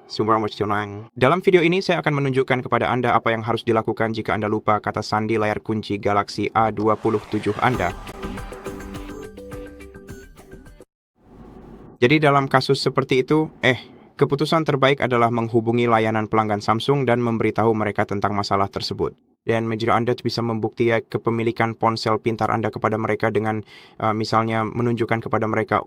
Sumber emosional. Dalam video ini saya akan menunjukkan kepada Anda apa yang harus dilakukan jika Anda lupa kata sandi layar kunci Galaxy A27 Anda. Jadi dalam kasus seperti itu, keputusan terbaik adalah menghubungi layanan pelanggan Samsung dan memberitahu mereka tentang masalah tersebut. Dan jika Anda bisa membuktikan kepemilikan ponsel pintar Anda kepada mereka dengan misalnya menunjukkan kepada mereka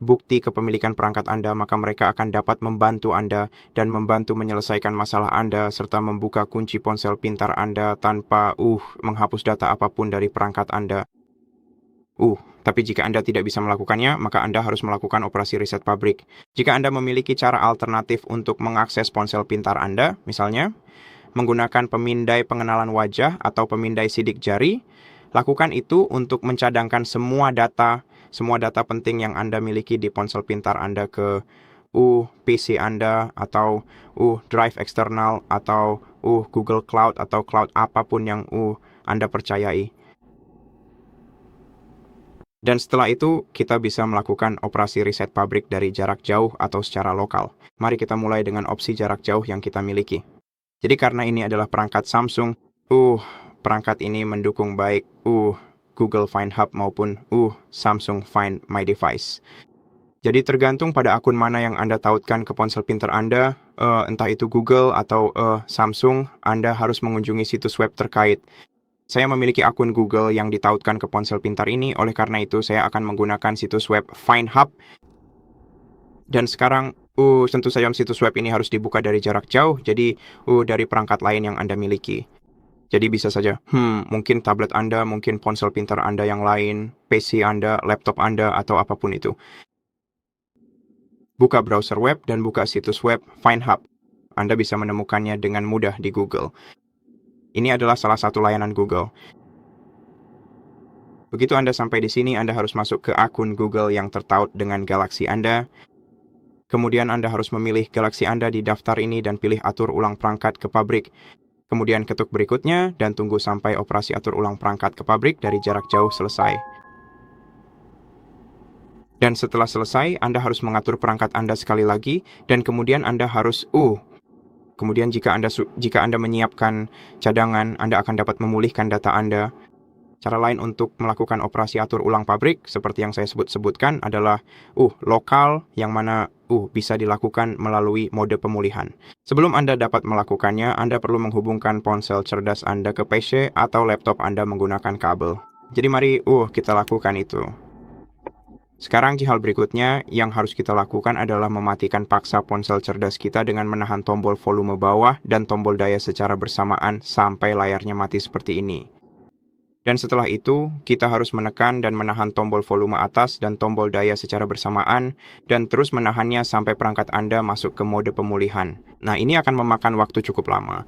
bukti kepemilikan perangkat Anda, maka mereka akan dapat membantu Anda dan membantu menyelesaikan masalah Anda serta membuka kunci ponsel pintar Anda tanpa menghapus data apapun dari perangkat Anda. Tapi jika Anda tidak bisa melakukannya, maka Anda harus melakukan operasi reset pabrik. Jika Anda memiliki cara alternatif untuk mengakses ponsel pintar Anda, misalnya menggunakan pemindai pengenalan wajah atau pemindai sidik jari, lakukan itu untuk mencadangkan semua data penting yang Anda miliki di ponsel pintar Anda ke PC Anda atau drive eksternal atau Google Cloud atau cloud apapun yang Anda percayai. Dan setelah itu, kita bisa melakukan operasi reset pabrik dari jarak jauh atau secara lokal. Mari kita mulai dengan opsi jarak jauh yang kita miliki. Jadi karena ini adalah perangkat Samsung, perangkat ini mendukung baik Google Find Hub maupun Samsung Find My Device. Jadi tergantung pada akun mana yang Anda tautkan ke ponsel pintar Anda, entah itu Google atau Samsung, Anda harus mengunjungi situs web terkait. Saya memiliki akun Google yang ditautkan ke ponsel pintar ini, oleh karena itu saya akan menggunakan situs web Find Hub. Dan sekarang, tentu saja situs web ini harus dibuka dari jarak jauh, jadi dari perangkat lain yang Anda miliki. Jadi bisa saja, mungkin tablet Anda, mungkin ponsel pintar Anda yang lain, PC Anda, laptop Anda, atau apapun itu. Buka browser web dan buka situs web Find Hub. Anda bisa menemukannya dengan mudah di Google. Ini adalah salah satu layanan Google. Begitu Anda sampai di sini, Anda harus masuk ke akun Google yang tertaut dengan Galaxy Anda. Kemudian Anda harus memilih Galaxy Anda di daftar ini dan pilih atur ulang perangkat ke pabrik. Kemudian ketuk berikutnya dan tunggu sampai operasi atur ulang perangkat ke pabrik dari jarak jauh selesai. Dan setelah selesai, Anda harus mengatur perangkat Anda sekali lagi dan kemudian Anda harus Kemudian jika Anda menyiapkan cadangan, Anda akan dapat memulihkan data Anda. Cara lain untuk melakukan operasi atur ulang pabrik, seperti yang saya sebutkan adalah lokal, yang mana bisa dilakukan melalui mode pemulihan. Sebelum Anda dapat melakukannya, Anda perlu menghubungkan ponsel cerdas Anda ke PC atau laptop Anda menggunakan kabel. Jadi mari kita lakukan itu. Sekarang hal berikutnya yang harus kita lakukan adalah mematikan paksa ponsel cerdas kita dengan menahan tombol volume bawah dan tombol daya secara bersamaan sampai layarnya mati seperti ini. Dan setelah itu, kita harus menekan dan menahan tombol volume atas dan tombol daya secara bersamaan dan terus menahannya sampai perangkat Anda masuk ke mode pemulihan. Nah, ini akan memakan waktu cukup lama.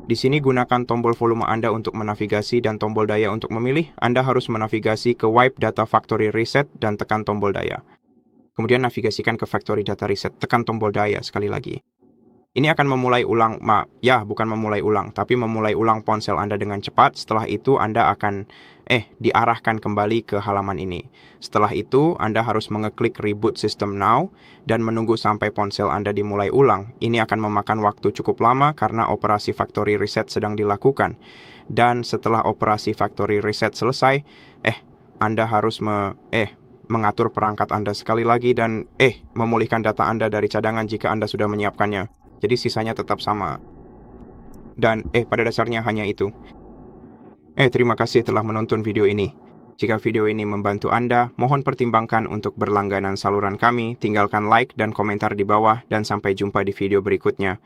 Di sini gunakan tombol volume Anda untuk menavigasi dan tombol daya untuk memilih. Anda harus menavigasi ke Wipe Data Factory Reset dan tekan tombol daya. Kemudian navigasikan ke Factory Data Reset, tekan tombol daya sekali lagi. Ini akan memulai ulang, bukan memulai ulang, tapi memulai ulang ponsel Anda dengan cepat. Setelah itu Anda akan diarahkan kembali ke halaman ini. Setelah itu Anda harus mengeklik Reboot System Now dan menunggu sampai ponsel Anda dimulai ulang. Ini akan memakan waktu cukup lama karena operasi Factory Reset sedang dilakukan. Dan setelah operasi Factory Reset selesai, Anda harus mengatur perangkat Anda sekali lagi dan memulihkan data Anda dari cadangan jika Anda sudah menyiapkannya. Jadi sisanya tetap sama. Dan pada dasarnya hanya itu. Terima kasih telah menonton video ini. Jika video ini membantu Anda, mohon pertimbangkan untuk berlangganan saluran kami, tinggalkan like dan komentar di bawah, dan sampai jumpa di video berikutnya.